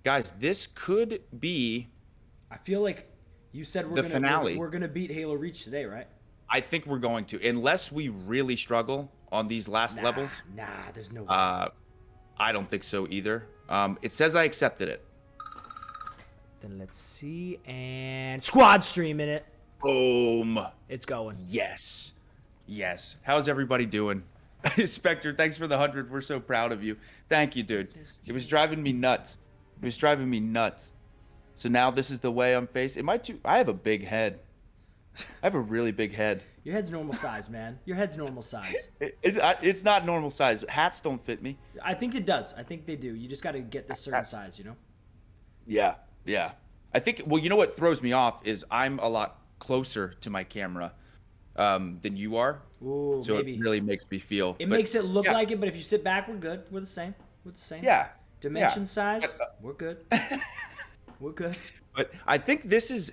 guys, this could be I feel like you said the finale. we're gonna beat Halo Reach today, right? I think we're going to, unless we really struggle on these last levels. There's no way. I don't think so either. It says I accepted it. Then let's see, and squad stream in it. Boom. It's going. Yes. Yes. How's everybody doing? Spectre, thanks for the 100. We're so proud of you. Thank you, dude. It was driving me nuts. It was driving me nuts. So now this is the way I'm facing. I have a big head. I have a really big head. Your head's normal size, man. Your head's normal size. It's not normal size. Hats don't fit me. I think it does. I think they do. You just got to get the certain size, you know? Yeah. Yeah. I think, well, you know what throws me off is I'm a lot closer to my camera than you are. Ooh, so maybe. It really makes me feel. It makes it look like it, but if you sit back, we're good. We're the same. We're the same. Yeah. Dimension size, we're good. We're good. But I think this is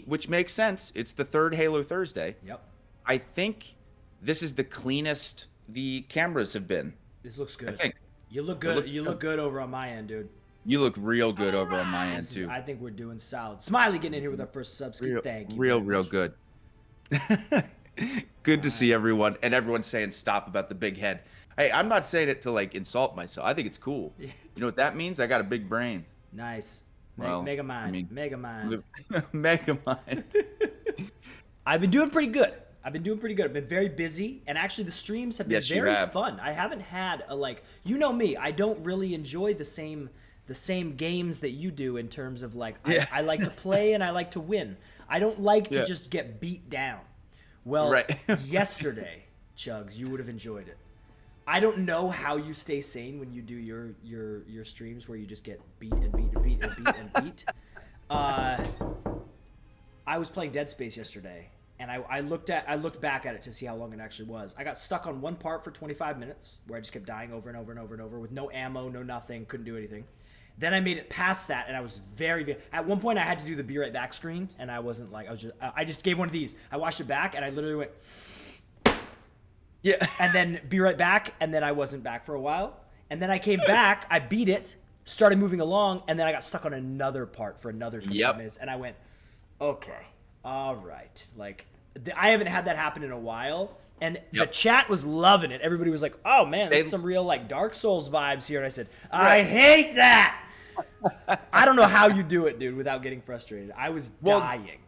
which makes sense. It's the third Halo Thursday. Yep. I think this is the cleanest the cameras have been. This looks good. I think. You look good. You look good over on my end, dude. You look real good over on my end, too. I think we're doing solid. Smiley getting in here with our first subscribe. Thank you. Real good. Good to see everyone. And everyone's saying stop about the big head. Hey, I'm not saying it to, like, insult myself. I think it's cool. You know what that means? I got a big brain. Nice. Well, Mega mind. I mean, Mega mind. Mega mind. I've been doing pretty good. I've been very busy, and actually the streams have been very fun. I haven't had you know me, I don't really enjoy the same games that you do in terms of I like to play and I like to win. I don't like to just get beat down. Well, yesterday, Chugs, you would have enjoyed it. I don't know how you stay sane when you do your streams where you just get beat and beat and beat and beat and beat. I was playing Dead Space yesterday, and I looked back at it to see how long it actually was. I got stuck on one part for 25 minutes where I just kept dying over and over and over and over with no ammo, no nothing, couldn't do anything. Then I made it past that, and I was very at one point I had to do the be right back screen, and I wasn't I just gave one of these. I watched it back, and I literally went. Yeah. And then be right back, and then I wasn't back for a while. And then I came back, I beat it, started moving along, and then I got stuck on another part for another 25 minutes. And I went, okay, all right. I haven't had that happen in a while. And the chat was loving it. Everybody was like, oh, man, there's some real Dark Souls vibes here. And I said, I hate that. I don't know how you do it, dude, without getting frustrated. I was dying.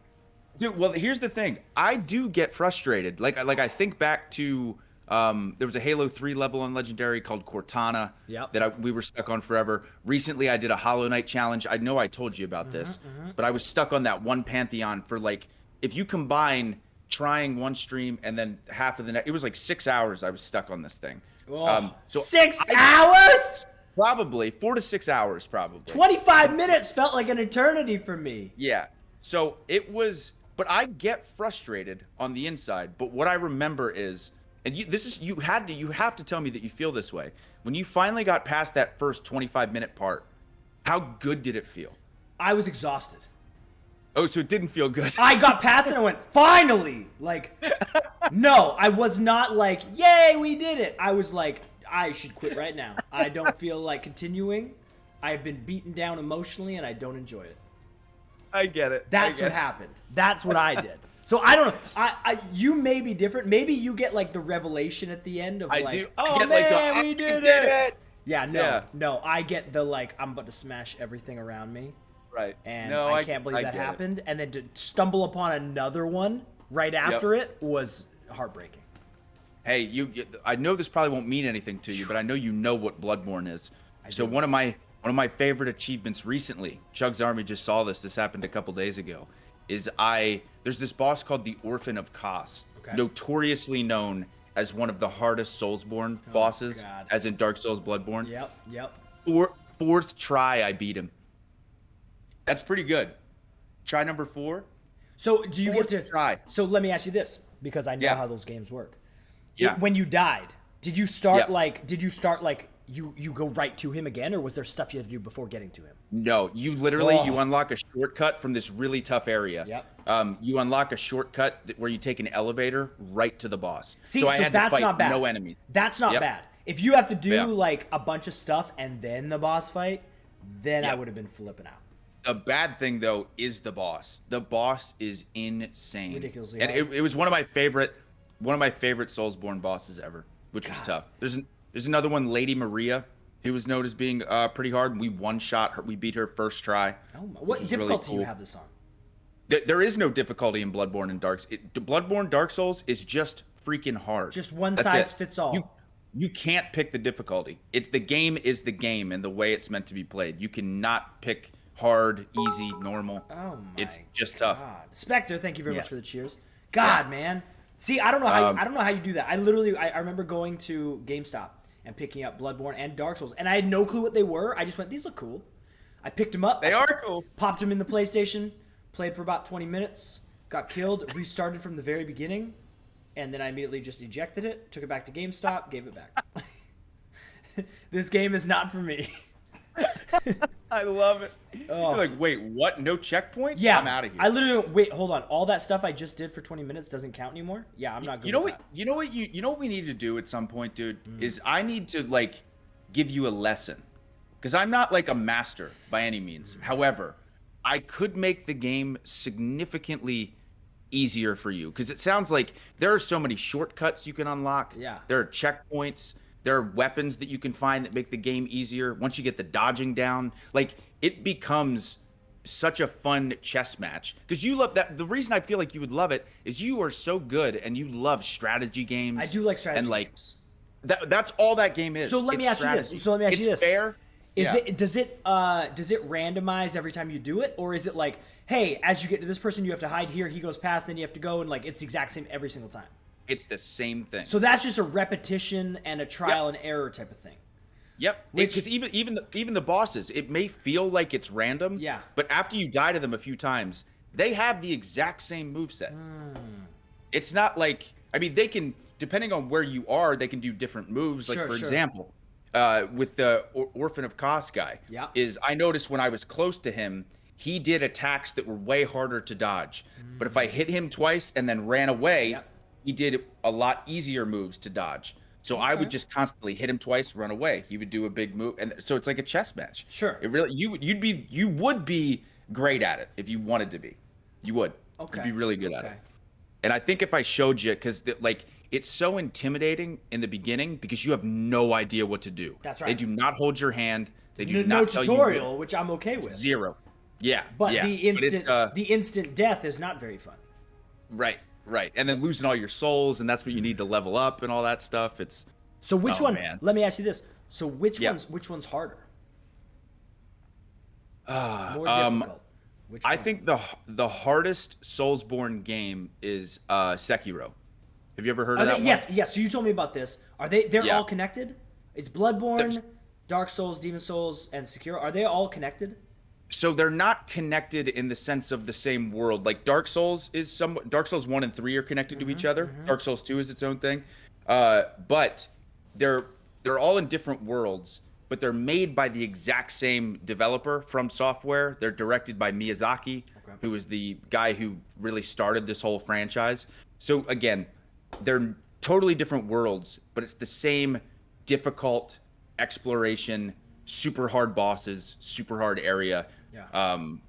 Dude, well, here's the thing. I do get frustrated. I think back to there was a Halo 3 level on Legendary called Cortana that we were stuck on forever. Recently, I did a Hollow Knight challenge. I know I told you about this, but I was stuck on that one Pantheon for if you combine trying one stream and then half of the next, it was 6 hours I was stuck on this thing. Oh, so 6 hours? Probably 4 to 6 hours, probably. 25 minutes felt like an eternity for me. Yeah. So it was. But I get frustrated on the inside. But what I remember is, and you have to tell me that you feel this way. When you finally got past that first 25-minute part, how good did it feel? I was exhausted. Oh, so it didn't feel good. I got past it and I went, finally! No, I was not yay, we did it. I was I should quit right now. I don't feel like continuing. I have been beaten down emotionally and I don't enjoy it. I get it. That's what happened. That's what I did. So I don't know. You may be different. Maybe you get the revelation at the end of I do. Oh man, we did it. Yeah, no. I get the I'm about to smash everything around me. Right. And I can't believe that happened. And then to stumble upon another one right after it was heartbreaking. Hey, I know this probably won't mean anything to you, but I know you know what Bloodborne is. So one of my favorite achievements recently, Chug's Army just saw this. This happened a couple days ago. There's this boss called the Orphan of Kos, notoriously known as one of the hardest Soulsborne bosses, as in Dark Souls Bloodborne. Yep. Fourth try, I beat him. That's pretty good. Try number 4. So do you get to try? So let me ask you this, because I know how those games work. Yeah. When you died, did you start you go right to him again, or was there stuff you had to do before getting to him? No, you literally you unlock a shortcut from this really tough area. Yep. You unlock a shortcut where you take an elevator right to the boss. See, so I had that's to fight not bad. No enemies. That's not bad. If you have to do a bunch of stuff and then the boss fight, then I would have been flipping out. The bad thing though is the boss. The boss is insane. Ridiculously and hard. it was one of my favorite Soulsborne bosses ever, which was tough. There's another one, Lady Maria, who was known as being pretty hard. We one-shot her. We beat her first try. Oh my. What difficulty do you have this on? There is no difficulty in Bloodborne and Bloodborne Dark Souls is just freaking hard. Just one size fits all. You can't pick the difficulty. The game is the game and the way it's meant to be played. You cannot pick hard, easy, normal. Oh my. It's just tough. Spectre, thank you very much for the cheers. God, man. See, I don't know how you do that. I remember going to GameStop and picking up Bloodborne and Dark Souls, and I had no clue what they were. I just went, these look cool. I picked them up. They are cool. Popped them in the PlayStation, played for about 20 minutes, got killed, restarted from the very beginning, and then I immediately just ejected it, took it back to GameStop, gave it back. This game is not for me. I love it. You're like, wait, what? No checkpoints? Yeah. I'm out of here. I literally wait, hold on. All that stuff I just did for 20 minutes doesn't count anymore? Yeah, I'm not good at that. You know what we need to do at some point, dude, is I need to like give you a lesson. Because I'm not like a master by any means. However, I could make the game significantly easier for you. Because it sounds like there are so many shortcuts you can unlock. Yeah. There are checkpoints. There are weapons that you can find that make the game easier. Once you get the dodging down, like it becomes such a fun chess match. Because you love that. The reason I feel like you would love it is you are so good and you love strategy games. I do like strategy games. That's all that game is. So let me ask you this. It's fair. Does it randomize every time you do it, or is it like, hey, as you get to this person, you have to hide here. He goes past, then you have to go, and like it's the exact same every single time? It's the same thing. So that's just a repetition and a trial and error type of thing. Yep. Because even the bosses, it may feel like it's random. Yeah. But after you die to them a few times, they have the exact same moveset. It's not like, I mean, they can, depending on where you are, they can do different moves. Like for example, with the Orphan of Kos guy, is I noticed when I was close to him, he did attacks that were way harder to dodge. But if I hit him twice and then ran away, he did a lot easier moves to dodge. So I would just constantly hit him twice, run away. He would do a big move, and so it's like a chess match. Sure. It really you would be great at it if you wanted to be. You would. Okay. You'd be really good at it. And I think if I showed you, because like it's so intimidating in the beginning because you have no idea what to do. That's right. They do not hold your hand. They do no not tell tutorial, you which I'm okay with. Zero. Yeah. But the instant death is not very fun. Right. Right, and then losing all your souls, and that's what you need to level up and all that stuff. It's so which one? Man. Let me ask you this: so which one's harder? More difficult. Which I one? think the hardest Soulsborne game is Sekiro. Have you ever heard of that? Yes. So you told me about this. Are they? They're all connected. It's Bloodborne, Dark Souls, Demon Souls, and Sekiro. Are they all connected? So they're not connected in the sense of the same world. Like Dark Souls 1 and 3 are connected to each other. Dark Souls 2 is its own thing. But they're all in different worlds, but they're made by the exact same developer from Software. They're directed by Miyazaki, who is the guy who really started this whole franchise. So again, they're totally different worlds, but it's the same difficult exploration, super hard bosses, super hard area.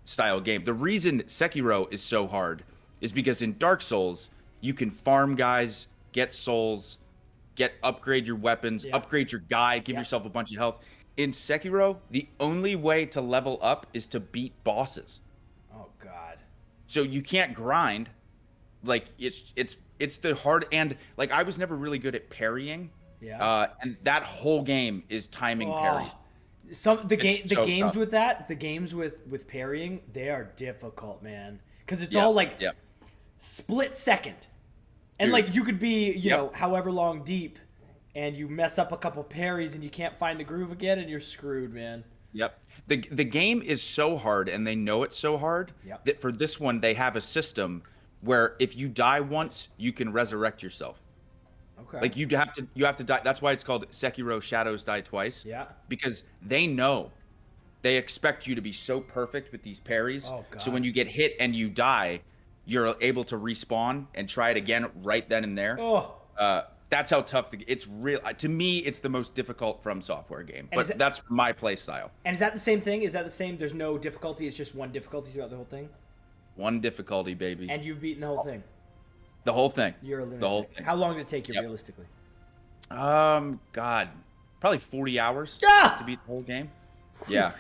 Style game. The reason Sekiro is so hard is because in Dark Souls you can farm guys, get souls, upgrade your weapons, upgrade your guy, give yourself a bunch of health. In Sekiro, the only way to level up is to beat bosses. Oh God. So you can't grind. Like it's the hard, and like I was never really good at parrying. And that whole game is timing parries. The games with that, the games with parrying, they are difficult, man. Because it's all like split second, and like you could be, you know, however long deep, and you mess up a couple parries and you can't find the groove again, and you're screwed, man. The game is so hard, and they know it's so hard that for this one they have a system where if you die once, you can resurrect yourself. Okay. Like you have to die. That's why it's called Sekiro Shadows Die Twice. Yeah. Because they expect you to be so perfect with these parries. Oh, God. So when you get hit and you die, you're able to respawn and try it again right then and there. Oh. That's how tough it's real. To me, it's the most difficult From Software game, but that's my play style. And is that the same thing? Is that the same? There's no difficulty. It's just one difficulty throughout the whole thing. One difficulty, baby. And you've beaten the whole thing. The whole thing. You're a lunatic. The whole thing. How long did it take you realistically? God, probably 40 hours to beat the whole game. Yeah,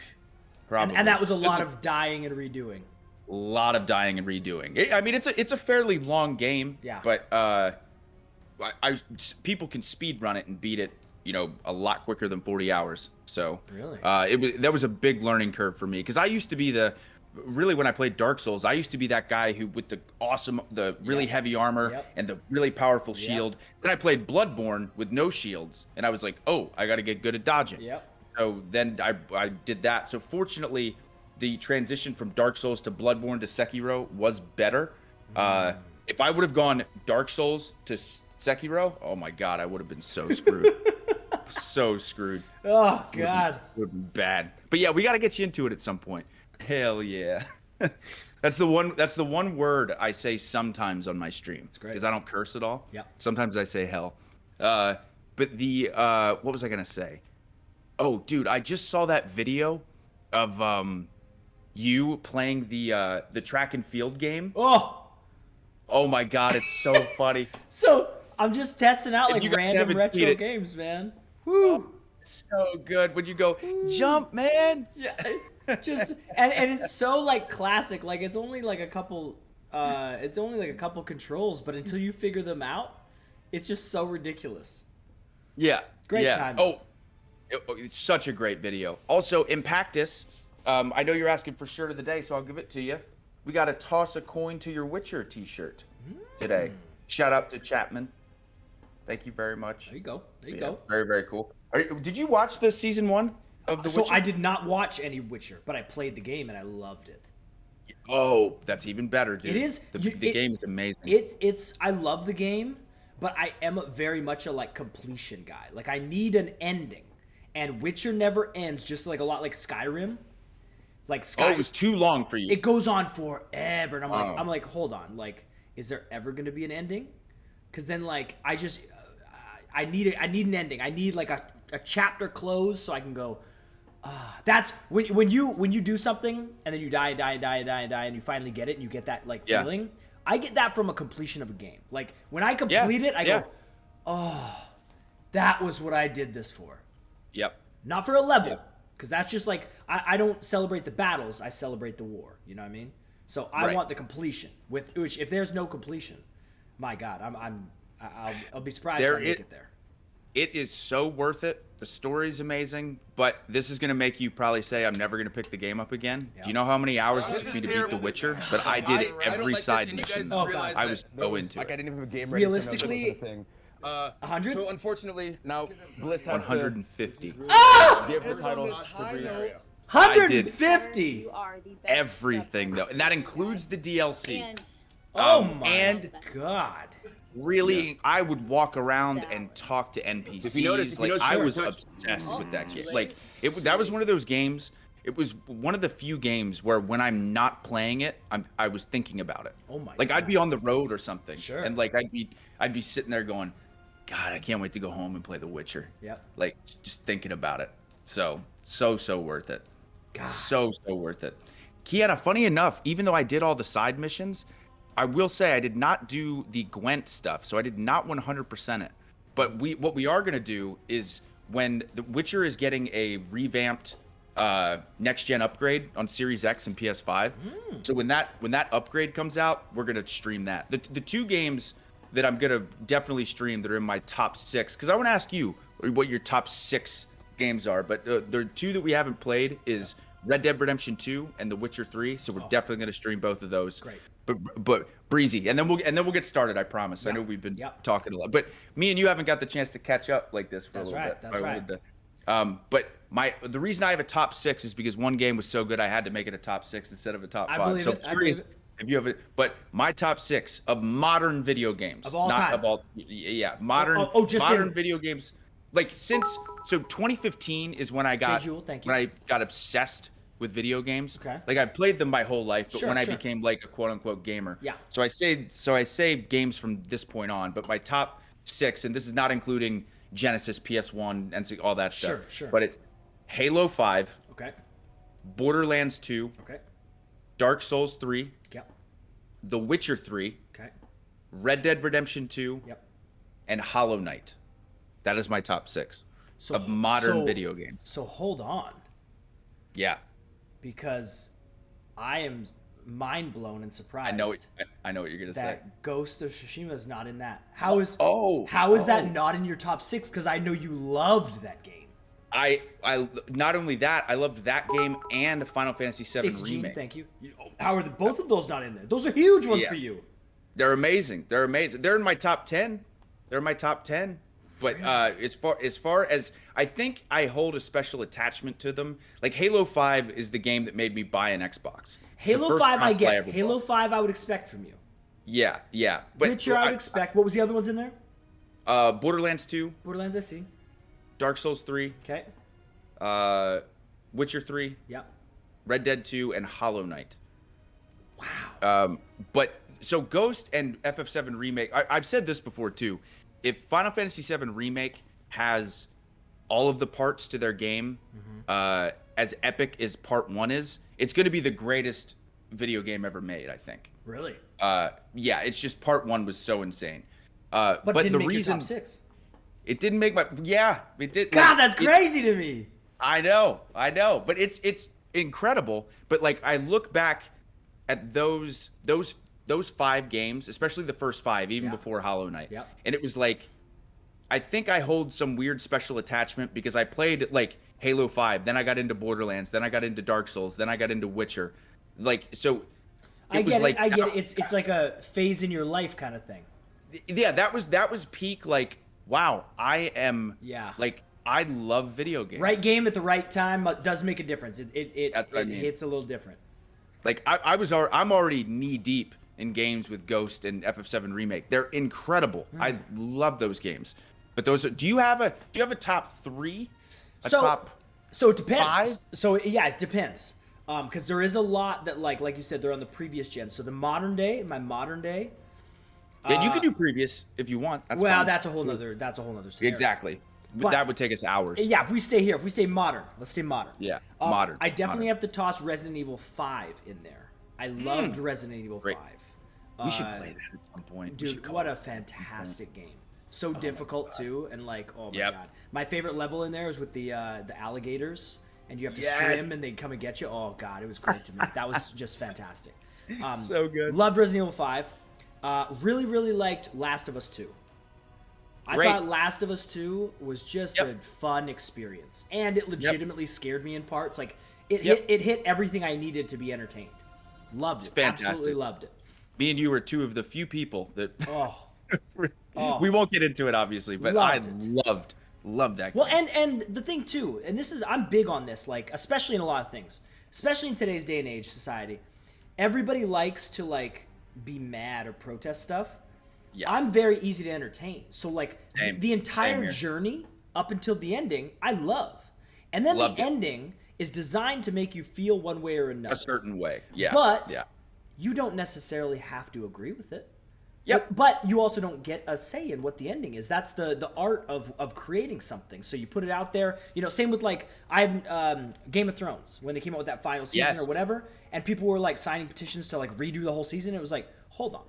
probably. And that was a lot of dying and redoing. A lot of dying and redoing. I mean, it's a fairly long game. Yeah. But people can speed run it and beat it, a lot quicker than 40 hours. So really, that was a big learning curve for me, because I used to be when I played Dark Souls, I used to be that guy who with the really heavy armor and the really powerful shield. Then I played Bloodborne with no shields, and I was like, oh, I got to get good at dodging. Yep. So then I did that. So fortunately, the transition from Dark Souls to Bloodborne to Sekiro was better. If I would have gone Dark Souls to Sekiro, oh my God, I would have been so screwed. So screwed. Oh God. It would be bad. But yeah, we got to get you into it at some point. Hell yeah. That's the one word I say sometimes on my stream. It's great. Because I don't curse at all. Yeah. Sometimes I say hell. But what was I gonna say? Oh, dude, I just saw that video of you playing the track and field game. Oh my God, it's so funny. So I'm just testing out like random retro games, man. Woo. Oh, so good when you go jump, man. Yeah. Just and it's so like classic. Like it's only like a couple controls, but until you figure them out, it's just so ridiculous. Yeah. Great time. Oh, it's such a great video. Also, Impactus, I know you're asking for shirt of the day, so I'll give it to you. We got a Toss a Coin to Your Witcher t-shirt today. Shout out to Chapman. Thank you very much. There you go. There you go. Very, very cool. Did you watch the season 1 of The Witcher? So I did not watch any Witcher, but I played the game and I loved it. Oh, that's even better, dude. It is. The game is amazing. It's. I love the game, but I am very much a completion guy. Like I need an ending, and Witcher never ends. Just like a lot like Skyrim. Like it was too long for you. It goes on forever, and I'm like, hold on, like, is there ever going to be an ending? Because then I need an ending. I need like a chapter close so I can go. That's when you do something and then you die, and you finally get it and you get that feeling. I get that from a completion of a game. Like when I complete it, I go, oh, that was what I did this for. Yep. Not for a level, because that's just like I don't celebrate the battles. I celebrate the war. You know what I mean? So I want the completion. Which if there's no completion, my God, I'll be surprised if I make it there. It is so worth it. The story's amazing, but this is going to make you probably say, I'm never going to pick the game up again. Yeah. Do you know how many hours it took me to beat The Witcher? But I did every side mission. Oh, God. I was so into it. I didn't even have a game ready. Realistically, 100? So unfortunately, now Bliss has 150. Ah! Give the title to Breeze. 150? Everything, though. And that includes the DLC. Oh, my God. Really, I would walk around and talk to NPCs. If you notice, I was obsessed with that game. Like that was one of those games. It was one of the few games where when I'm not playing it, I was thinking about it. Oh my! Like God. I'd be on the road or something, sure, and like I'd be sitting there going, God, I can't wait to go home and play The Witcher. Yep. Like just thinking about it. So worth it. God. So worth it. Kiana, funny enough, even though I did all the side missions, I will say I did not do the Gwent stuff, so I did not 100% it. But what we are going to do is when The Witcher is getting a revamped next-gen upgrade on Series X and PS5, so when that upgrade comes out, we're going to stream that. The two games that I'm going to definitely stream that are in my top 6, because I want to ask you what your top 6 games are, but the two that we haven't played is Red Dead Redemption 2 and The Witcher 3, so we're definitely going to stream both of those. Great. But breezy, and then we'll get started. I promise. I know we've been talking a lot, but me and you haven't got the chance to catch up like this for a little bit. That's right. But the reason I have a top 6 is because one game was so good I had to make it a top 6 instead of a top 5. I believe it. If you have it, but my top 6 of modern video games of all time. Modern video games. Like so 2015 is when I got obsessed with video games. Okay. Like I played them my whole life, but when I became like a quote unquote gamer. Yeah. So I say games from this point on, but my top 6, and this is not including Genesis, PS1, and all that stuff. Sure. But it's Halo 5. Okay. Borderlands 2. Okay. Dark Souls 3. Yep. The Witcher 3. Okay. Red Dead Redemption 2. Yep. And Hollow Knight. That is my top 6 of modern video games. So hold on. Yeah. Because I am mind blown and surprised. I know what you're gonna say. That Ghost of Tsushima is not in that. How is that not in your top 6? Because I know you loved that game. I not only that, I loved that game and Final Fantasy VII Remake. Jean, thank you. How are both of those not in there? Those are huge ones for you. They're amazing. They're in my top 10. But as far as I think I hold a special attachment to them. Like Halo 5 is the game that made me buy an Xbox. Halo 5 I get. Halo 5 I would expect from you. Yeah. But Witcher I would expect. What was the other ones in there? Borderlands 2. Borderlands I see. Dark Souls 3. Okay. Witcher 3. Yep. Red Dead 2 and Hollow Knight. Wow. But so Ghost and FF7 Remake, I've said this before too. If Final Fantasy VII Remake has all of the parts to their game, as epic as Part 1 is, it's going to be the greatest video game ever made, I think. Really? Yeah, it's just Part 1 was so insane. But it didn't make your top 6. It didn't make my... Yeah, it did. God, that's crazy to me. I know. But it's incredible. But like, I look back at those 5 games, especially the first 5, even before Hollow Knight. Yep. And it was like, I think I hold some weird special attachment because I played like Halo 5, then I got into Borderlands, then I got into Dark Souls, then I got into Witcher. Like, so I get it. It's like a phase in your life kind of thing. Yeah, that was peak, like, wow, I am like, I love video games. Right game at the right time does make a difference. It hits a little different. Like I'm already knee deep in games with Ghost and FF7 Remake. They're incredible. I love those games. But those do you have a top 3? So it depends. 5? So yeah, it depends. Because there is a lot that like you said, they're on the previous gen. So my modern day. Yeah, you can do previous if you want. That's fine. that's a whole nother scenario. Exactly. But that would take us hours. Yeah, if we stay modern, let's stay modern. Yeah, modern. I definitely have to toss Resident Evil 5 in there. I loved Resident Evil 5. We should play that at some point. Dude, what a fantastic game. So difficult too, and like, oh my god. My favorite level in there is with the alligators, and you have to swim and they come and get you. Oh god, it was great to me. That was just fantastic. So good. Loved Resident Evil 5. Really, really liked Last of Us 2. I thought Last of Us 2 was just a fun experience, and it legitimately scared me in parts. Like it hit everything I needed to be entertained. Loved it. Fantastic. Absolutely loved it. Me and you were 2 of the few people that we won't get into it obviously, but loved that game. Well, and the thing too, and this is, I'm big on this, like especially in a lot of things, especially in today's day and age society, everybody likes to like be mad or protest stuff. Yeah. I'm very easy to entertain. So like the entire journey up until the ending, I love. And then the ending is designed to make you feel one way or another. A certain way. Yeah. But you don't necessarily have to agree with it. Yep. But you also don't get a say in what the ending is. That's the art of creating something. So you put it out there. You know, same with like Game of Thrones, when they came out with that final season or whatever, and people were like signing petitions to like redo the whole season. It was like, hold on.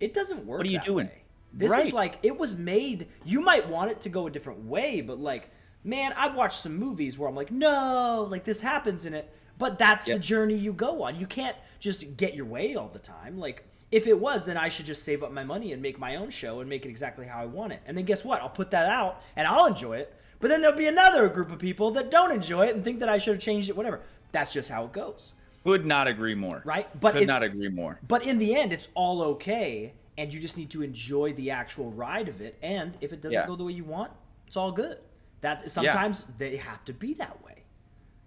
It doesn't work. What are you doing? Way. This is like, it was made. You might want it to go a different way, but like, man, I've watched some movies where I'm like, no, like this happens in it. But that's the journey you go on. You can't just get your way all the time. Like, if it was, then I should just save up my money and make my own show and make it exactly how I want it. And then guess what? I'll put that out and I'll enjoy it. But then there'll be another group of people that don't enjoy it and think that I should have changed it, whatever. That's just how it goes. Could not agree more. Right? Could not agree more. But in the end, it's all okay, and you just need to enjoy the actual ride of it. And if it doesn't go the way you want, it's all good. Sometimes they have to be that way.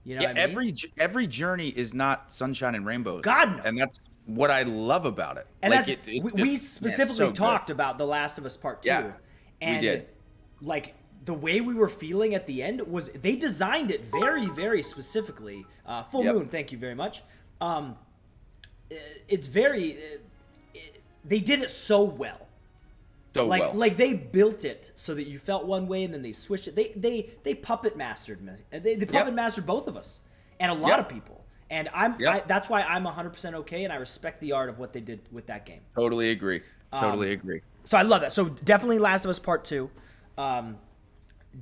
You know what I mean? Every journey is not sunshine and rainbows. God, no. And that's what I love about it. And like we specifically talked about The Last of Us Part 2. Yeah, and we did. Like, the way we were feeling at the end was they designed it very, very specifically. Full Moon, thank you very much. It's very... they did it so well. So like well. like they built it so that you felt one way and then they switched it. They puppet mastered me. They puppet mastered both of us and a lot of people. And that's why I'm 100% okay, and I respect the art of what they did with that game. Totally agree. Totally agree. So I love that. So definitely Last of Us Part 2. Definitely.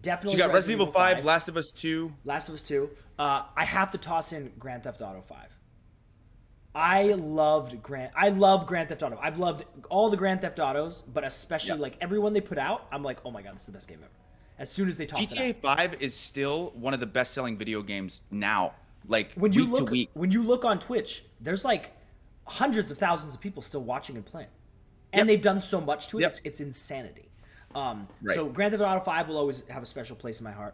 So you got Resident Evil 5, Last of Us 2. Last of Us 2. I have to toss in Grand Theft Auto 5. I love Grand Theft Auto. I've loved all the Grand Theft Autos, but especially like everyone they put out, I'm like, oh my god, this is the best game ever. As soon as they toss it out. GTA 5 is still one of the best-selling video games now. Like when you week to week. When you look on Twitch, there's like hundreds of thousands of people still watching and playing, and they've done so much to it. It's insanity. So Grand Theft Auto 5 will always have a special place in my heart.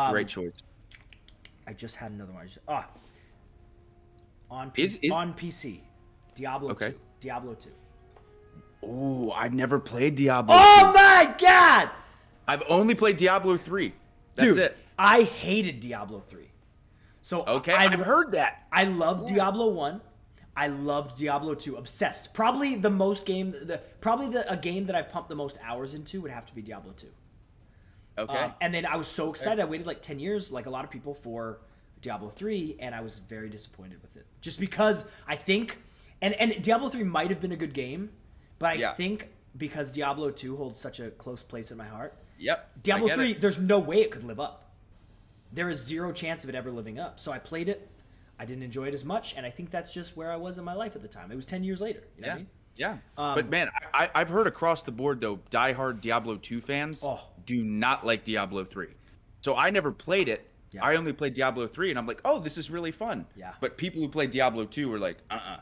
Great choice. I just had another one. On PC, Diablo 2. Diablo 2. Ooh, I've never played Diablo 2. My god! I've only played Diablo 3. That's Dude, it. I hated Diablo 3. So I've heard that. I loved Diablo 1. I loved Diablo 2. Obsessed. Probably the most game a game that I pumped the most hours into would have to be Diablo 2. Okay. And then I was so excited. I waited like 10 years, like a lot of people, for Diablo 3, and I was very disappointed with it. Just because I think and Diablo 3 might have been a good game, but I think because Diablo 2 holds such a close place in my heart. Yep. Diablo 3, there's no way it could live up. There is zero chance of it ever living up. So I played it. I didn't enjoy it as much, and I think that's just where I was in my life at the time. It was 10 years later. You know what I mean? Yeah. But man, I've heard across the board though, diehard Diablo 2 fans do not like Diablo 3. So I never played it. Yeah. I only played Diablo 3, and I'm like, oh, this is really fun. Yeah. But people who play Diablo 2 are like,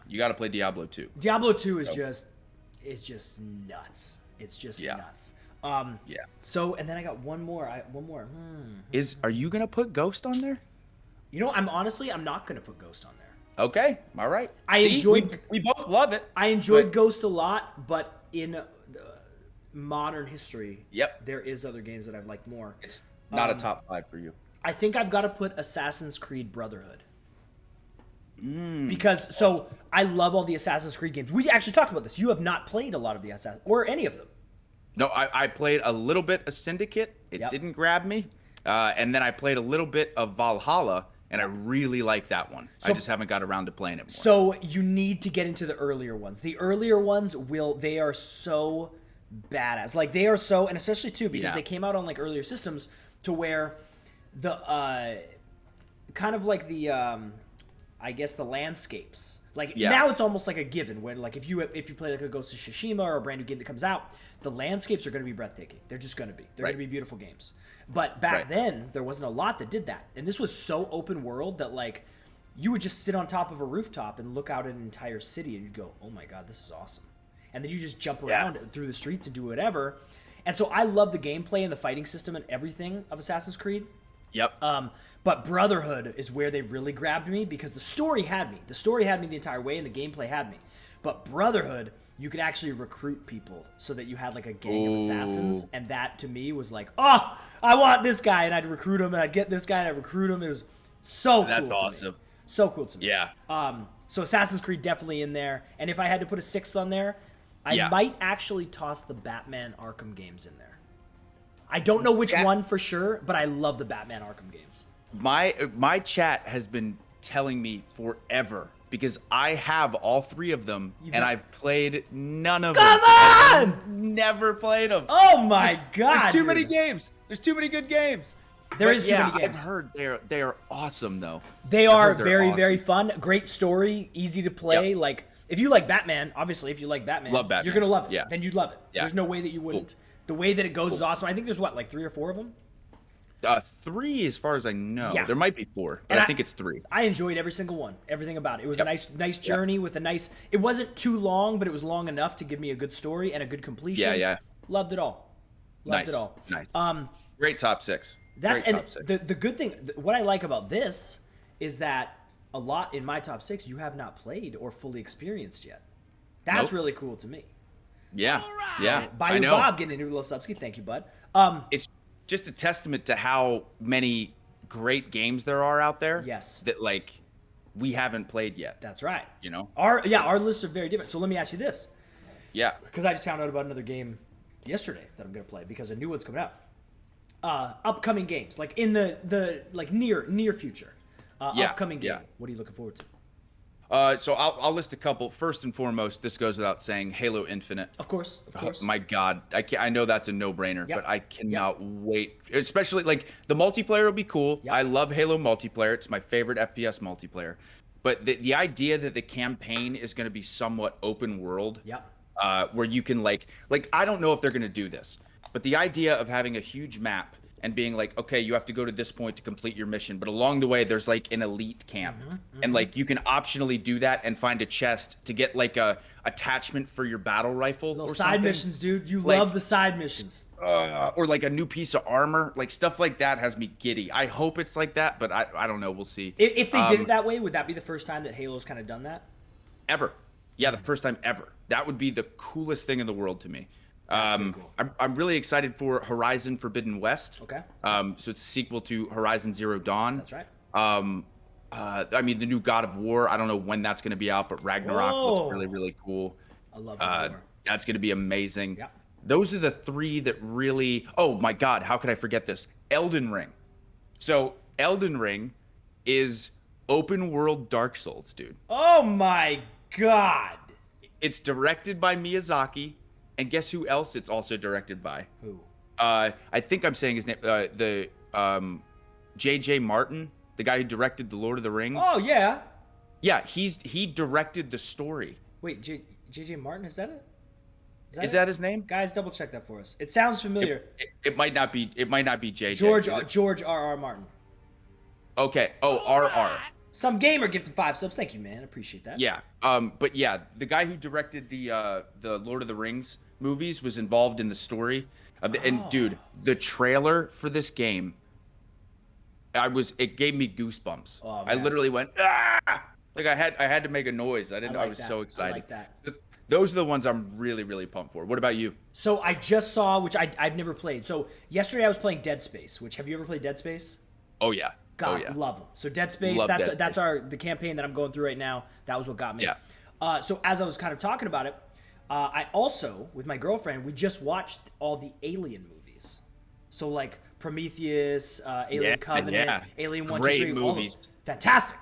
you got to play Diablo 2. Diablo 2 is just nuts. It's just nuts. So, and then I got one more. Are you gonna put Ghost on there? You know, I'm not gonna put Ghost on there. Okay, all right. We both love it. I enjoyed Ghost a lot, but in modern history, there is other games that I've liked more. It's not a top 5 for you. I think I've got to put Assassin's Creed Brotherhood. Because I love all the Assassin's Creed games. We actually talked about this. You have not played a lot of the Assassin's or any of them. No, I played a little bit of Syndicate. It didn't grab me. And then I played a little bit of Valhalla, and I really like that one. I just haven't got around to playing it more. So you need to get into the earlier ones. The earlier ones they are so badass. Like they are so, and especially too because they came out on like earlier systems to where the kind of like the I guess the landscapes. Like now it's almost like a given when like if you play like a Ghost of Tsushima or a brand new game that comes out, the landscapes are going to be breathtaking. They're just going to be. They're going to be beautiful games. But back then there wasn't a lot that did that. And this was so open world that like you would just sit on top of a rooftop and look out at an entire city and you'd go, "Oh my god, this is awesome." And then you just jump around through the streets and do whatever. And so I love the gameplay and the fighting system and everything of Assassin's Creed. Yep. But Brotherhood is where they really grabbed me because the story had me. The story had me the entire way and the gameplay had me. But Brotherhood, you could actually recruit people so that you had like a gang of assassins. And that to me was like, oh, I want this guy. And I'd recruit him and I'd get this guy and I'd recruit him. It was so cool. That's awesome. So cool to me. Yeah. So Assassin's Creed definitely in there. And if I had to put a 6th on there, I might actually toss the Batman Arkham games in there. I don't know which one for sure, but I love the Batman Arkham games. My chat has been telling me forever because I have all 3 of them and I've played none of them. Come on! I've never played them. Oh my god! There's too many games. There's too many good games. There is too many games. I've heard they are awesome though. They are very very fun. Great story, easy to play. Yep. Like if you like Batman, obviously if you like Batman, you're gonna love it. Yeah. Then you'd love it. Yeah. There's no way that you wouldn't. Cool. The way that it goes is awesome. I think there's like 3 or 4 of them. 3 as far as I know. Yeah. There might be 4, but I think it's 3. I enjoyed every single one. Everything about it. It was a nice journey with a nice. It wasn't too long, but it was long enough to give me a good story and a good completion. Yeah. Loved it all. Loved it all. Nice. Great top 6. The good thing. What I like about this is that a lot in my top 6 you have not played or fully experienced yet. That's really cool to me. Yeah. Yeah. Bayou Bob getting into a little subski. Thank you, bud. It's just a testament to how many great games there are out there. Yes. That like we haven't played yet. That's right. You know? Our lists are very different. So let me ask you this. Yeah. Because I just found out about another game yesterday that I'm gonna play because a new one's coming out. Upcoming games, like in the like near future. Upcoming game. What are you looking forward to? So I'll list a couple. First and foremost, this goes without saying, Halo Infinite. Of course. My God, I know that's a no-brainer, but I cannot wait. Especially like the multiplayer will be cool. I love Halo multiplayer. It's my favorite FPS multiplayer. But the idea that the campaign is going to be somewhat open world, where you can like I don't know if they're going to do this, but the idea of having a huge map and being like, okay, you have to go to this point to complete your mission, but along the way there's like an elite camp, and like you can optionally do that and find a chest to get like a attachment for your battle rifle. Little or side something. missions, dude. You love the side missions. Or like a new piece of armor, like stuff like that has me giddy. I hope it's like that, but I don't know. We'll see. If they did it that way, would that be the first time that Halo's kind of done that? Ever. Yeah, the first time ever. That would be the coolest thing in the world to me. Cool. I'm really excited for Horizon Forbidden West. Okay. So it's a sequel to Horizon Zero Dawn. That's right. I mean, the new God of War, I don't know when that's going to be out, but Ragnarok looks really, really cool. I love God of War. That's going to be amazing. Yeah. Those are the three that really... Oh, my God, how could I forget this? Elden Ring. So Elden Ring is open world Dark Souls, dude. Oh, my God. It's directed by Miyazaki. And guess who else it's also directed by? Who? I think I'm saying his name. J.J. Martin, the guy who directed The Lord of the Rings. Oh, yeah. Yeah, he directed the story. Wait, J.J. Martin, is that it? Is that his name? Guys, double check that for us. It sounds familiar. It might not be. It might not be J.J. George R.R. Martin. Okay. Oh, R.R. Some gamer gifted 5 subs. Thank you, man. Appreciate that. Yeah. But yeah, the guy who directed the Lord of the Rings movies was involved in the story. And dude, the trailer for this game, it gave me goosebumps. Oh, I literally went like I had to make a noise. I was so excited. I like that. Those are the ones I'm really, really pumped for. What about you? So I just saw, which I've never played. So yesterday I was playing Dead Space. Which, have you ever played Dead Space? Oh yeah. God, love them. So Dead Space, that's the campaign that I'm going through right now. That was what got me. Yeah. So as I was kind of talking about it, I also, with my girlfriend, we just watched all the Alien movies. So like Prometheus, Alien Covenant, Alien 1, 2, 3. Great movies. Fantastic.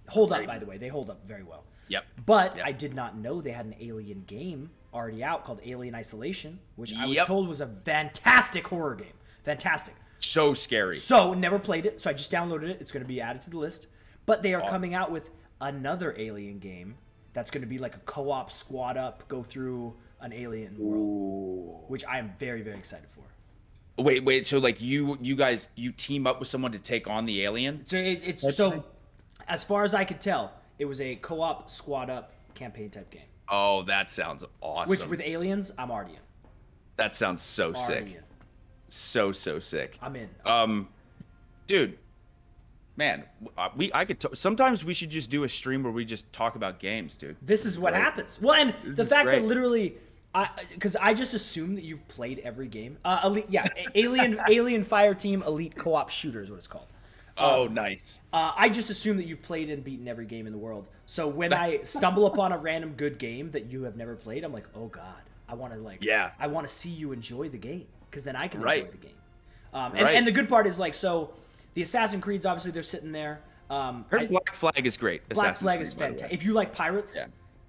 Hold up, by the way. They hold up very well. Yep. But I did not know they had an Alien game already out called Alien Isolation, which I was told was a fantastic horror game. Fantastic. So scary. So never played it. So I just downloaded it. It's going to be added to the list. But they are coming out with another Alien game that's going to be like a co-op squad up, go through an alien world, which I am very, very excited for. Wait. So like you guys team up with someone to take on the alien? So it's as far as I could tell, it was a co-op squad up campaign type game. Oh, that sounds awesome. Which with aliens, I'm already in. That sounds so sick. In. So sick. I'm in. Dude, man, sometimes we should just do a stream where we just talk about games, dude. This is what happens. Well, and the fact that literally, because I just assume that you've played every game. Alien Fireteam Elite Co-op Shooter is what it's called. Oh, nice. I just assume that you've played and beaten every game in the world. So when I stumble upon a random good game that you have never played, I'm like, oh God, I want to see you enjoy the game, because then I can enjoy the game. And the good part is like, so the Assassin's Creeds, obviously they're sitting there. Black Flag is great. Black Flag is fantastic. If you like pirates,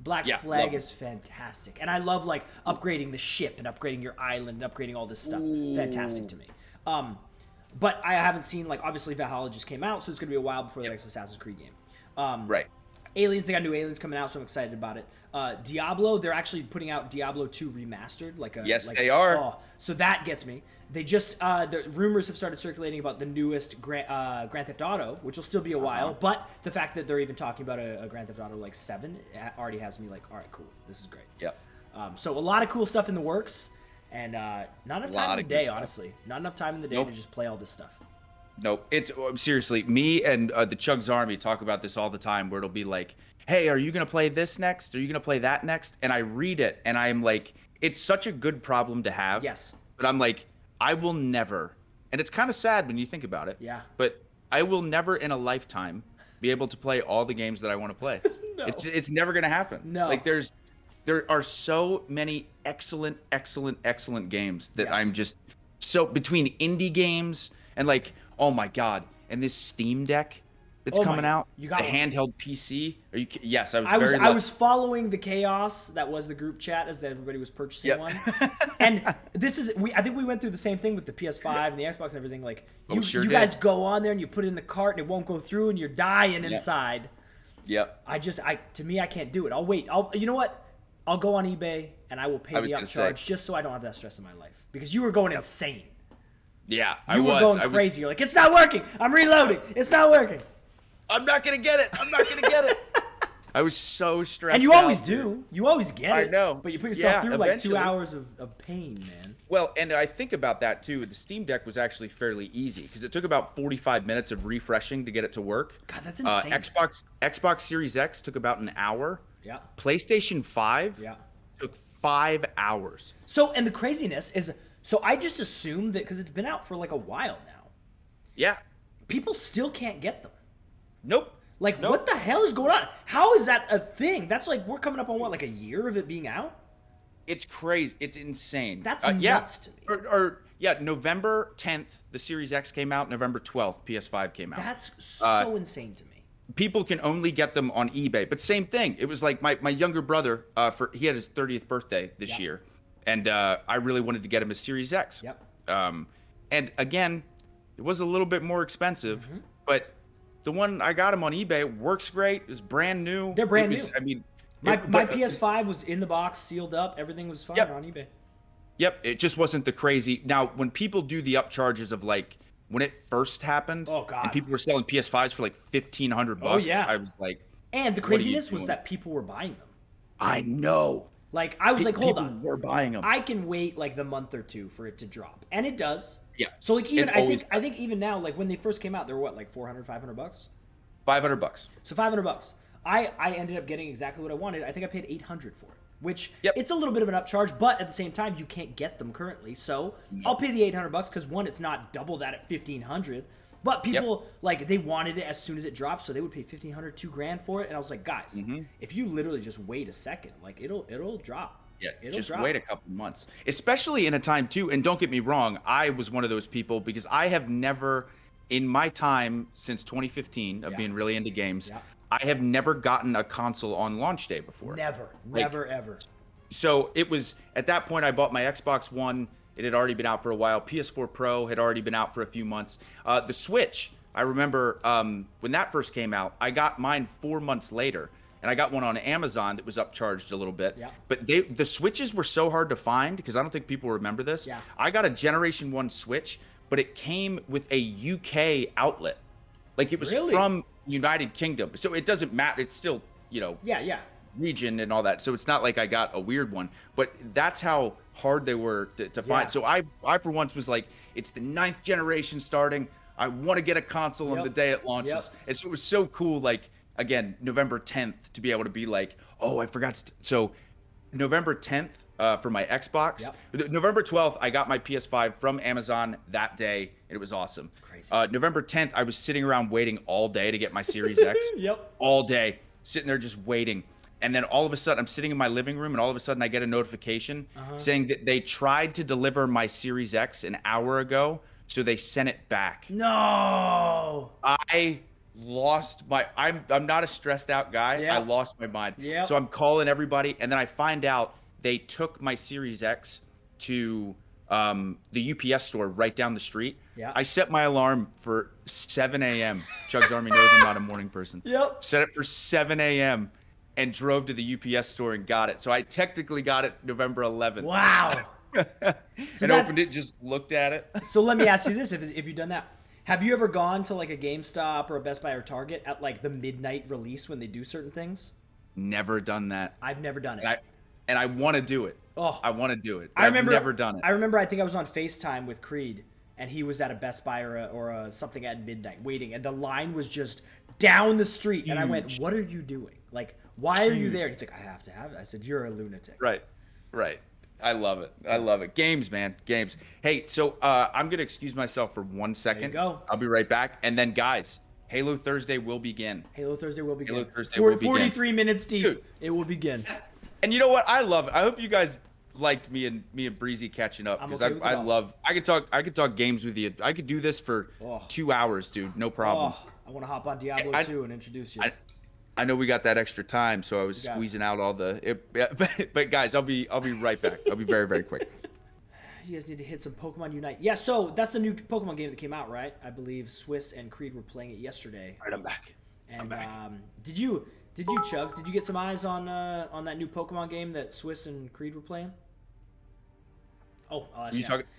Black Flag is fantastic. And I love like upgrading the ship and upgrading your island and upgrading all this stuff. Ooh. Fantastic to me. But I haven't seen, like, obviously Valhalla just came out, so it's going to be a while before the next Assassin's Creed game. Right. Aliens, they got new Aliens coming out, so I'm excited about it. Diablo, they're actually putting out Diablo 2 remastered. They are. Oh, so that gets me. They just, the rumors have started circulating about the newest Grand Theft Auto, which will still be a while, but the fact that they're even talking about a Grand Theft Auto, like, 7 already has me like, all right, cool, this is great. Yep. So a lot of cool stuff in the works. And not enough time in the day, honestly. Not enough time in the day to just play all this stuff. Nope. It's seriously, me and the Chugs Army talk about this all the time, where it'll be like, hey, are you going to play this next? Are you going to play that next? And I read it, and I'm like, it's such a good problem to have. Yes. But I'm like, I will never, and it's kind of sad when you think about it. Yeah. But I will never in a lifetime be able to play all the games that I want to play. No. It's never going to happen. No. Like there are so many excellent games that Yes. I'm just so between indie games and like, oh my god, and this Steam Deck that's coming out, you got the one. handheld PC. Yes, I was following the chaos that was the group chat as everybody was purchasing one. And I think we went through the same thing with the PS5 and the Xbox and everything. Like you guys go on there and you put it in the cart and it won't go through and you're dying inside. Yep. To me I can't do it. I'll wait. You know what? I'll go on eBay and I will pay the upcharge just so I don't have that stress in my life. Because you were going insane. Yeah, you were going crazy. You're like, it's not working. I'm reloading. It's not working. I'm not gonna get it. I was so stressed. And you always do. You always get it. I know. But you put yourself through eventually. like 2 hours of pain, man. Well, and I think about that too. The Steam Deck was actually fairly easy because it took about 45 minutes of refreshing to get it to work. God, that's insane. Xbox Series X took about an hour. Yeah. PlayStation 5 took 5 hours. So, and the craziness is, I just assumed that because it's been out for like a while now. Yeah. People still can't get them. Nope. Like, what the hell is going on? How is that a thing? That's like, we're coming up on what, like a year of it being out? It's crazy. It's insane. That's nuts to me. November 10th, the Series X came out. November 12th, PS5 came out. That's so insane to me. People can only get them on eBay. But same thing. It was like my younger brother, he had his 30th birthday this year. And I really wanted to get him a Series X. Yep. And again, it was a little bit more expensive, but the one I got him on eBay works great. It's brand new. They're brand new. I mean, my PS5 was in the box, sealed up. Everything was fine on eBay. Yep. It just wasn't the crazy. Now, when people do the upcharges of like when it first happened, oh god, and people were selling PS5s for like $1,500. Oh yeah. I was like, and the craziness was that people were buying them. I know. Like I was like, hold on, we're buying them. I can wait like the month or two for it to drop, and it does. Yeah. So like even I think even now, like when they first came out, they were what, like $400, $500? $500. So $500. I ended up getting exactly what I wanted. I think I paid $800 for it, which it's a little bit of an upcharge, but at the same time, you can't get them currently. So I'll pay the $800 because one, it's not double that at $1,500. But people like they wanted it as soon as it dropped, so they would pay $1,500, $2,000 for it. And I was like, guys, if you literally just wait a second, like it'll drop. Yeah, just wait a couple months, especially in a time too. And don't get me wrong, I was one of those people because I have never, in my time since 2015 of being really into games, I have never gotten a console on launch day before. Never, ever. So it was at that point I bought my Xbox One. It had already been out for a while. PS4 Pro had already been out for a few months. The Switch, I remember when that first came out, I got mine 4 months later. And I got one on Amazon that was upcharged a little bit. Yeah. But the Switches were so hard to find because I don't think people remember this. Yeah. I got a Generation 1 Switch, but it came with a UK outlet. Like it was from United Kingdom. So it doesn't matter. It's still, region and all that. So it's not like I got a weird one. But that's how hard they were to find. So I for once was like, it's the 9th generation starting. I want to get a console on the day it launches. And so it was so cool, like, again, November 10th to be able to be like, oh, I forgot. So November 10th for my Xbox. November 12th, I got my PS5 from Amazon that day. And it was awesome. Crazy. November 10th, I was sitting around waiting all day to get my Series X. All day, sitting there just waiting. And then all of a sudden, I'm sitting in my living room, and all of a sudden, I get a notification saying that they tried to deliver my Series X an hour ago, so they sent it back. No. I lost my I'm not a stressed out guy. I lost my mind. So I'm calling everybody, and then I find out they took my Series X to the UPS store right down the street. I set my alarm for 7 a.m. Chugs Army knows I'm not a morning person. Set it for 7 a.m. and drove to the UPS store and got it. So I technically got it November 11th. Wow. And opened it, just looked at it. So let me ask you this, if you've done that. Have you ever gone to like a GameStop or a Best Buy or Target at like the midnight release when they do certain things? Never done that. I've never done it. And I want to do it. Oh, I want to do it. I've never done it. I remember I think I was on FaceTime with Creed, and he was at a Best Buy or something at midnight waiting, and the line was just down the street. Huge. And I went, what are you doing? Like, why are you there? And he's like, I have to have it. I said, you're a lunatic. Right. I love it. Games, man. Games. Hey, so I'm going to excuse myself for 1 second. There you go. I'll be right back. And then, guys, Halo Thursday will begin. 43 will begin. minutes deep. Dude. It will begin. And you know what? I love it. I hope you guys liked me and Breezy catching up because okay I love. I could talk games with you. I could do this for 2 hours, dude. No problem. I want to hop on Diablo 2 and introduce you. I know we got that extra time, so I was squeezing out all the. But guys, I'll be right back. I'll be very, very quick. You guys need to hit some Pokemon Unite. Yeah, so that's the new Pokemon game that came out, right? I believe Swiss and Creed were playing it yesterday. All right, I'm back. And did you Chugs? Did you get some eyes on that new Pokemon game that Swiss and Creed were playing?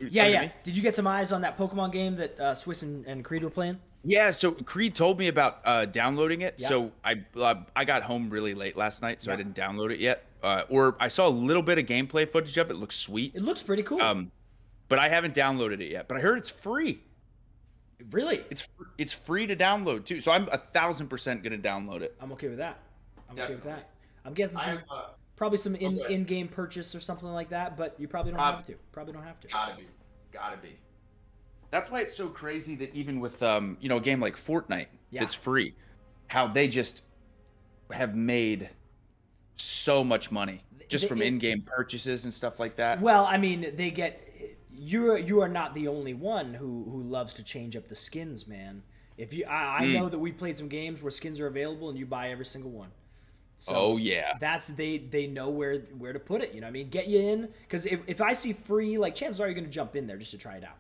Yeah. Did you get some eyes on that Pokemon game that Swiss and Creed were playing? Yeah, so Creed told me about downloading it. Yeah. So I got home really late last night, so I didn't download it yet. Or I saw a little bit of gameplay footage of it. It looks sweet. It looks pretty cool. But I haven't downloaded it yet. But I heard it's free. Really? It's free to download too. So I'm 1,000% gonna download it. I'm okay with that. I'm guessing probably some in-game purchase or something like that. But you probably don't have to. Gotta be. That's why it's so crazy that even with a game like Fortnite that's free, how they just have made so much money just from in-game purchases and stuff like that. Well, I mean, they get you are not the only one who loves to change up the skins, man. If you I know that we've played some games where skins are available and you buy every single one. So that's they know where to put it, you know what I mean? Get you in, because if I see free, like, chances are you're going to jump in there just to try it out.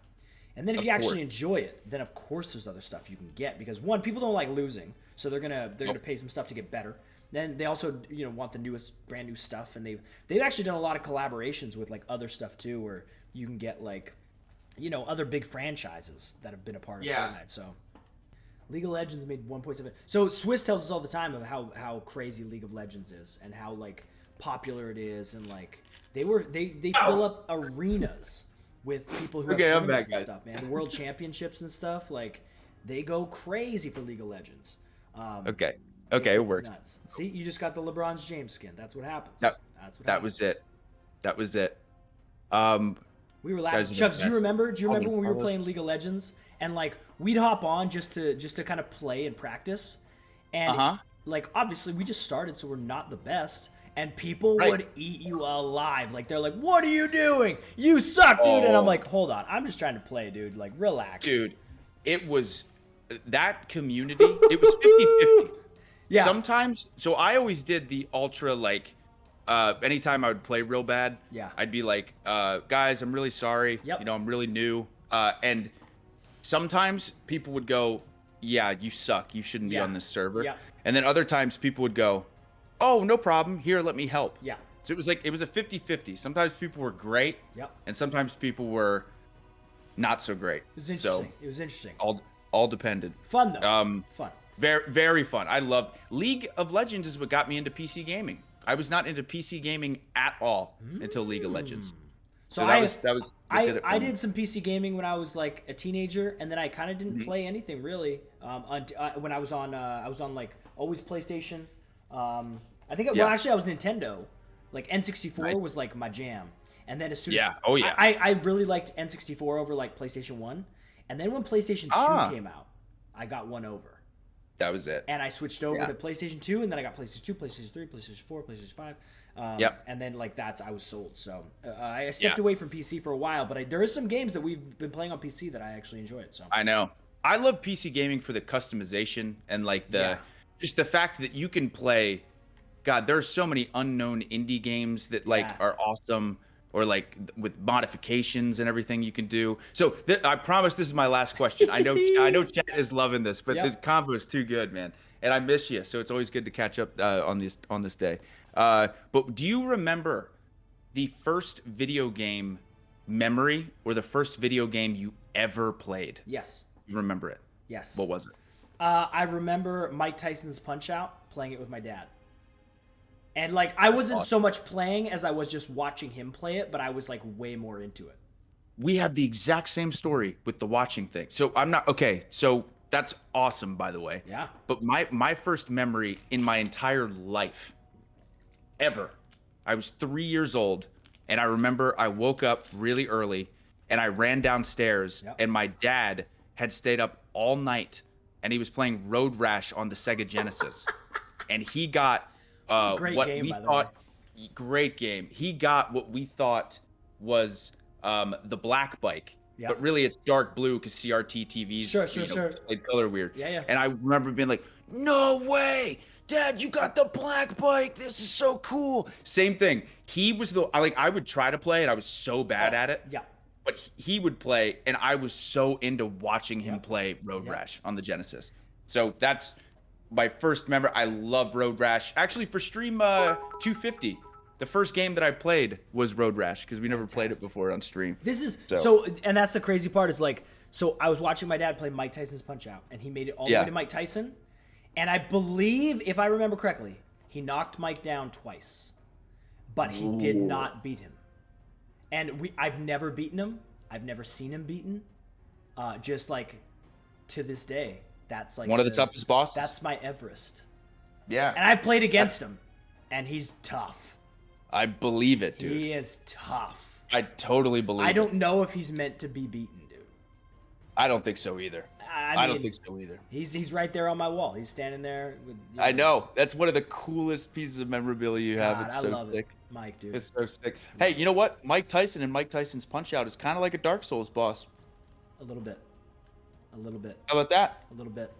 And then if you actually enjoy it, then of course there's other stuff you can get, because one, people don't like losing, so they're gonna pay some stuff to get better. Then they also want the newest brand new stuff, and they've actually done a lot of collaborations with like other stuff too, where you can get like other big franchises that have been a part of Fortnite. So League of Legends made 1.7. So Swiss tells us all the time of how crazy League of Legends is and how like popular it is, and like they fill up arenas with people who have tournaments and stuff, man. The World Championships and stuff, like, they go crazy for League of Legends. Okay, it works. Nuts. See, you just got the LeBron James skin. That's what happens. That was it. We were laughing. Chugs, do you remember when we were playing League of Legends and like we'd hop on just to kind of play and practice, and like obviously we just started, so we're not the best. And people would eat you alive. Like, they're like, what are you doing? You suck, dude. And I'm like, hold on. I'm just trying to play, dude. Like, relax. Dude, it was that community. It was 50-50. Yeah. Sometimes, so I always did the ultra, like, anytime I would play real bad, I'd be like, guys, I'm really sorry. Yep. I'm really new. And sometimes people would go, yeah, you suck. You shouldn't be on this server. Yeah. And then other times people would go, oh, no problem. Here, let me help. Yeah. So it was a 50-50. Sometimes people were great. Yep. And sometimes people were not so great. It was interesting. It was interesting. All depended. Fun though. Fun. Very, very fun. I love League of Legends is what got me into PC gaming. I was not into PC gaming at all until League of Legends. So I did some PC gaming when I was like a teenager, and then I kind of didn't play anything really. When I was on like always PlayStation. I think I was Nintendo. Like N64 was like my jam, and then as soon as I really liked N64 over like PlayStation 1, and then when PlayStation 2 came out, I got one over. That was it. And I switched over to PlayStation 2, and then I got PlayStation 2, PlayStation 3, PlayStation 4, PlayStation 5. And then like I was sold. So I stepped away from PC for a while, but there is some games that we've been playing on PC that I actually enjoyed. So I know I love PC gaming for the customization and like just the fact that you can play. God, there are so many unknown indie games that like are awesome, or like with modifications and everything you can do. So I promise this is my last question. I know Chat is loving this, but this convo is too good, man. And I miss you, so it's always good to catch up on this day. But do you remember the first video game memory, or the first video game you ever played? Yes. You remember it? Yes. What was it? I remember Mike Tyson's Punch-Out, playing it with my dad. And like I wasn't so much playing as I was just watching him play it, but I was like way more into it. We have the exact same story with the watching thing. So I'm not okay. So that's awesome, by the way. Yeah. But my first memory in my entire life, ever, I was 3 years old, and I remember I woke up really early, and I ran downstairs, and my dad had stayed up all night, and he was playing Road Rash on the Sega Genesis, and he got. Great game, by the way. Great game. He got what we thought was the black bike. Yep. But really it's dark blue because CRT TVs sure. played color weird. Yeah. And I remember being like, no way, Dad, you got the black bike. This is so cool. Same thing. He was I would try to play and I was so bad at it. Yeah. But he would play and I was so into watching him play Road Rash on the Genesis. So that's my first memory. I love Road Rash. Actually, for stream 250, the first game that I played was Road Rash because we never played it before on stream. This is so, and that's the crazy part is like, so I was watching my dad play Mike Tyson's Punch-Out, and he made it all the way to Mike Tyson. And I believe, if I remember correctly, he knocked Mike down twice, but he did not beat him. And I've never beaten him. I've never seen him beaten. Just like to this day, that's like one of the toughest bosses. That's my Everest. Yeah. And I've played against him, and he's tough. I believe it, dude. He is tough. I totally believe it. I don't know if he's meant to be beaten, dude. I don't think so either. I don't think so either. He's right there on my wall. He's standing there. With, I know. That's one of the coolest pieces of memorabilia you have. It's so sick. Mike, dude. It's so sick. Hey, you know what? Mike Tyson and Mike Tyson's Punch-Out is kind of like a Dark Souls boss. A little bit. How about that? A little bit.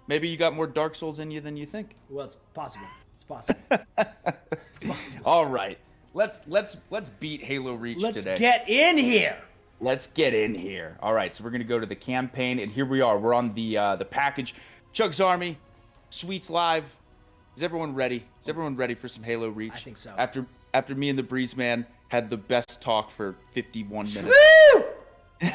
Maybe you got more Dark Souls in you than you think. Well, it's possible. It's possible. It's possible. All right. Let's beat Halo Reach today. Let's get in here. Let's get in here. All right, so we're gonna go to the campaign, and here we are. We're on the package. Chugs Army, Sweets Live. Is everyone ready? Is everyone ready for some Halo Reach? I think so. After me and the Breeze Man had the best talk for 51 minutes. Woo!